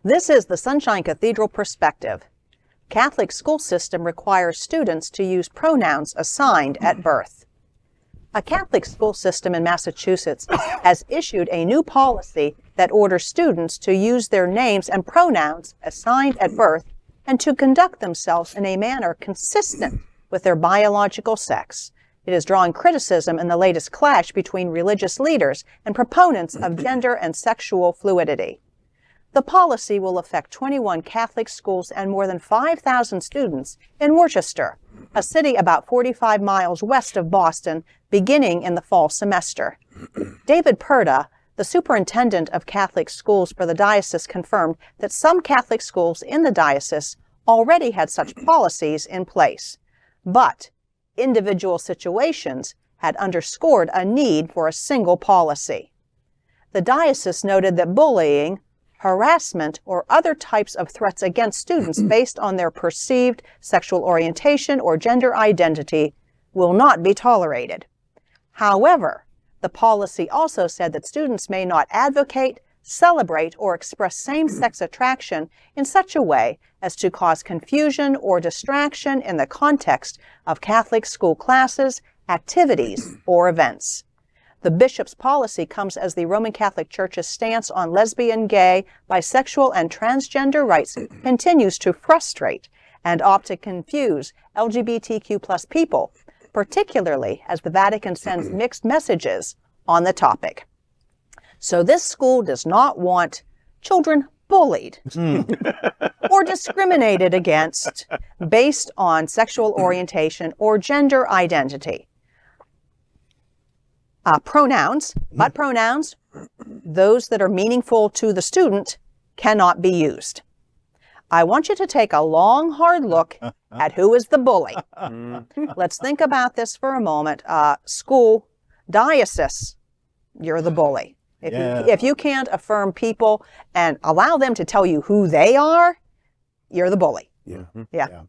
This is the Sunshine Cathedral perspective. Catholic school system requires students to use pronouns assigned at birth. A Catholic school system in Massachusetts has issued a new policy that orders students to use their names and pronouns assigned at birth and to conduct themselves in a manner consistent with their biological sex. It is drawing criticism in the latest clash between religious leaders and proponents of gender and sexual fluidity. The policy will affect 21 Catholic schools and more than 5,000 students in Worcester, a city about 45 miles west of Boston, beginning in the fall semester. David Perda, the superintendent of Catholic schools for the diocese, confirmed that some Catholic schools in the diocese already had such policies in place, but individual situations had underscored a need for a single policy. The diocese noted that bullying, harassment, or other types of threats against students based on their perceived sexual orientation or gender identity will not be tolerated. However, the policy also said that students may not advocate, celebrate, or express same-sex attraction in such a way as to cause confusion or distraction in the context of Catholic school classes, activities, or events. The bishop's policy comes as the Roman Catholic Church's stance on lesbian, gay, bisexual, and transgender rights continues to frustrate and opt to confuse LGBTQ plus people, particularly as the Vatican sends mixed messages on the topic. So this school does not want children bullied or discriminated against based on sexual orientation or gender identity. Pronouns, those that are meaningful to the student, cannot be used. I want you to take a long, hard look at who is the bully. Let's think about this for a moment. School, diocese, you're the bully. If you can't affirm people and allow them to tell you who they are, you're the bully. Yeah.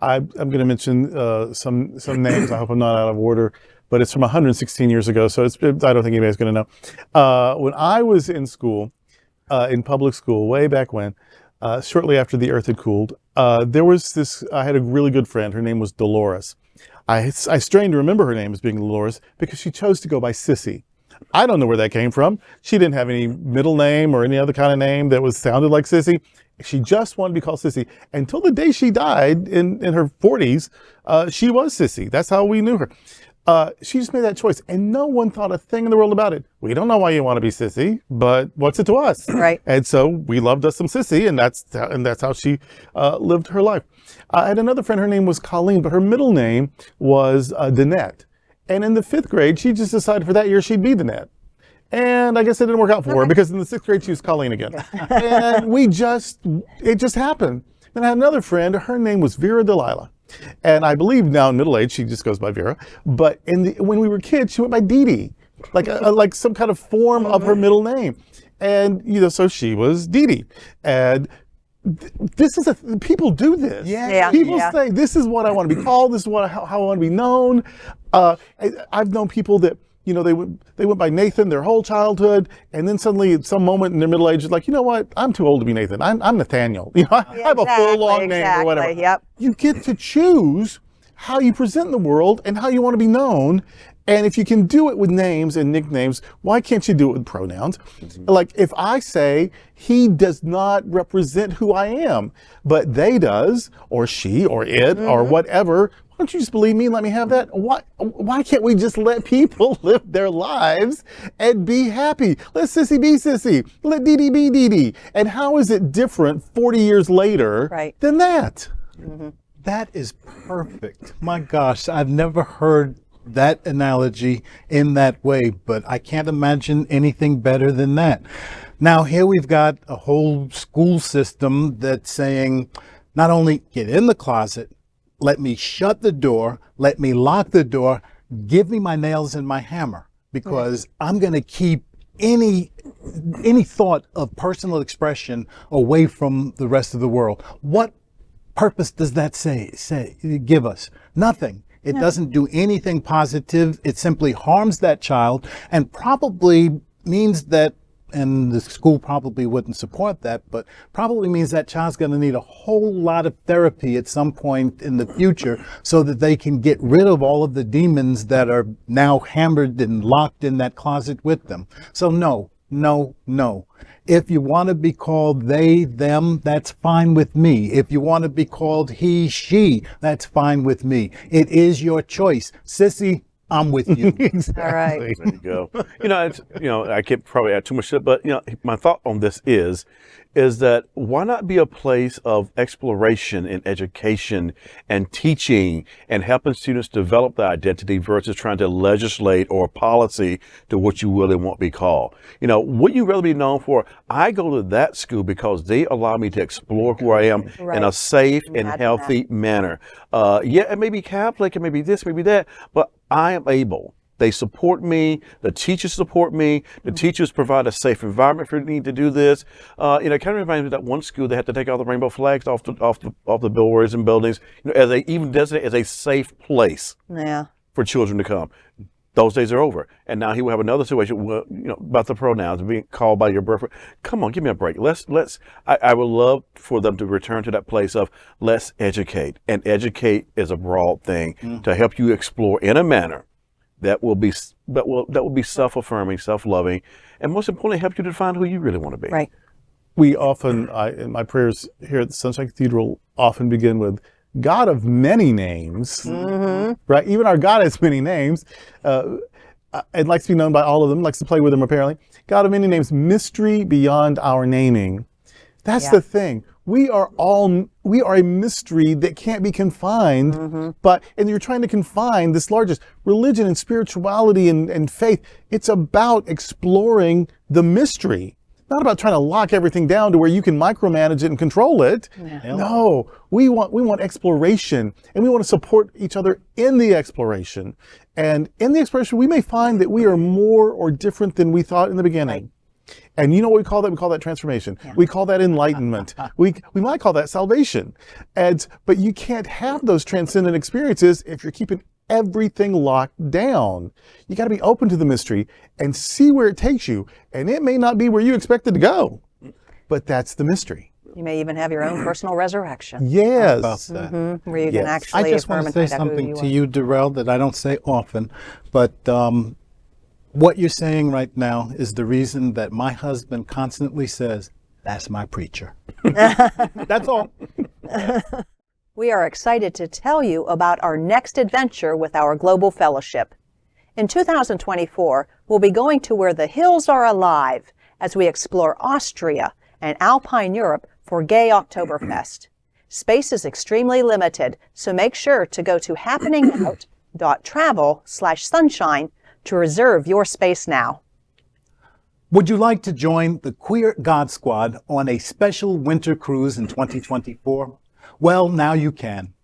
I'm going to mention some names. I hope I'm not out of order, but it's from 116 years ago, so I don't think anybody's going to know. When I was in school, in public school, way back when, shortly after the earth had cooled, there was this, I had a really good friend. Her name was Dolores. I strained to remember her name as being Dolores because she chose to go by Sissy. I don't know where that came from. She didn't have any middle name or any other kind of name that sounded like Sissy. She just wanted to be called Sissy. Until the day she died in her 40s, she was Sissy. That's how we knew her. She just made that choice, and no one thought a thing in the world about it. We don't know why you want to be Sissy, but what's it to us? Right. And so we loved us some Sissy, and that's how she lived her life. I had another friend. Her name was Colleen, but her middle name was Danette. And in the 5th grade, she just decided for that year she'd be Danette. And I guess it didn't work out for her because in the 6th grade she was Colleen again. And it just happened. Then I had another friend. Her name was Vera Delilah. And I believe now in middle age, she just goes by Vera. But when we were kids, she went by Dee Dee, like some kind of form of her middle name. And, so she was Dee Dee. And people do this. People say, this is what I want to be called. This is how I want to be known. I've known people that, they went by Nathan their whole childhood, and then suddenly at some moment in their middle age, it's like, you know what? I'm too old to be Nathan. I'm Nathaniel. I have a full long name or whatever. Yep. You get to choose how you present in the world and how you want to be known. And if you can do it with names and nicknames, why can't you do it with pronouns? Like if I say, he does not represent who I am, but they does, or she, or it, or whatever, why don't you just believe me and let me have that? Why can't we just let people live their lives and be happy? Let Sissy be Sissy. Let Dee Dee be Dee Dee. And how is it different 40 years later than that? That is perfect. My gosh, I've never heard that analogy in that way, but I can't imagine anything better than that. Now here we've got a whole school system that's saying, not only get in the closet, let me shut the door, let me lock the door, give me my nails and my hammer, because I'm going to keep any thought of personal expression away from the rest of the world. What purpose does that give us? Nothing. It doesn't do anything positive. It simply harms that child and probably means that and the school probably wouldn't support that, but probably means that child's going to need a whole lot of therapy at some point in the future so that they can get rid of all of the demons that are now hammered and locked in that closet with them. So no, no, no. If you want to be called they, them, that's fine with me. If you want to be called he, she, that's fine with me. It is your choice. Sissy, I'm with you. Exactly. All right. There you go. I can't probably add too much to it, but my thought on this is that why not be a place of exploration and education and teaching and helping students develop their identity versus trying to legislate or policy to what you really want to be called. Wouldn't you rather be known for, I go to that school because they allow me to explore who I am Right. in a safe and Imagine healthy manner. It may be Catholic, it may be this, maybe that, but I am able. They support me. The teachers support me. The teachers provide a safe environment for me to do this. It kind of reminds me of that one school they had to take all the rainbow flags off the doors and buildings, as they even designate as a safe place Yeah. for children to come. Those days are over, and now he will have another situation, about the pronouns and being called by your birth. Come on, give me a break. I would love for them to return to that place of let's educate, and educate is a broad thing to help you explore in a manner that will be self-affirming, self-loving, and most importantly, help you define who you really want to be. Right. We often, in my prayers here at the Sunshine Cathedral, often begin with God of many names, right? Even our God has many names. And likes to be known by all of them, likes to play with them apparently. God of many names, mystery beyond our naming. That's the thing. We are a mystery that can't be confined, and you're trying to confine this largest religion and spirituality and faith. It's about exploring the mystery, not about trying to lock everything down to where you can micromanage it and control it. Yeah. No, we want exploration, and we want to support each other in the exploration. And in the exploration, we may find that we are more or different than we thought in the beginning. And you know what we call that? We call that transformation. Yeah. We call that enlightenment. We might call that salvation. But you can't have those transcendent experiences if you're keeping everything locked down. You got to be open to the mystery and see where it takes you. And it may not be where you expected to go, but that's the mystery. You may even have your own personal resurrection. Yes. About that. Where you can actually I just affirm want to and say find out who something to are. you, Darrell, that I don't say often, but what you're saying right now is the reason that my husband constantly says, that's my preacher. That's all. We are excited to tell you about our next adventure with our Global Fellowship. In 2024, we'll be going to where the hills are alive as we explore Austria and Alpine Europe for Gay Oktoberfest. Space is extremely limited, so make sure to go to happeningout.travel/sunshine to reserve your space now. Would you like to join the Queer God Squad on a special winter cruise in 2024? Well, now you can.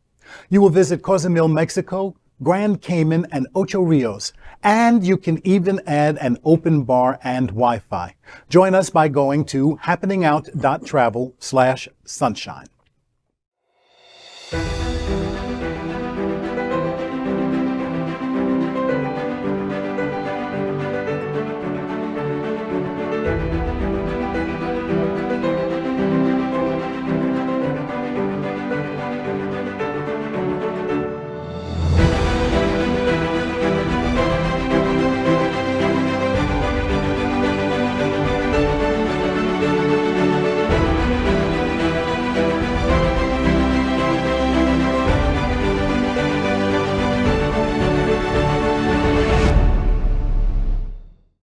You will visit Cozumel, Mexico, Grand Cayman, and Ocho Rios, and you can even add an open bar and Wi-Fi. Join us by going to happeningout.travel/sunshine.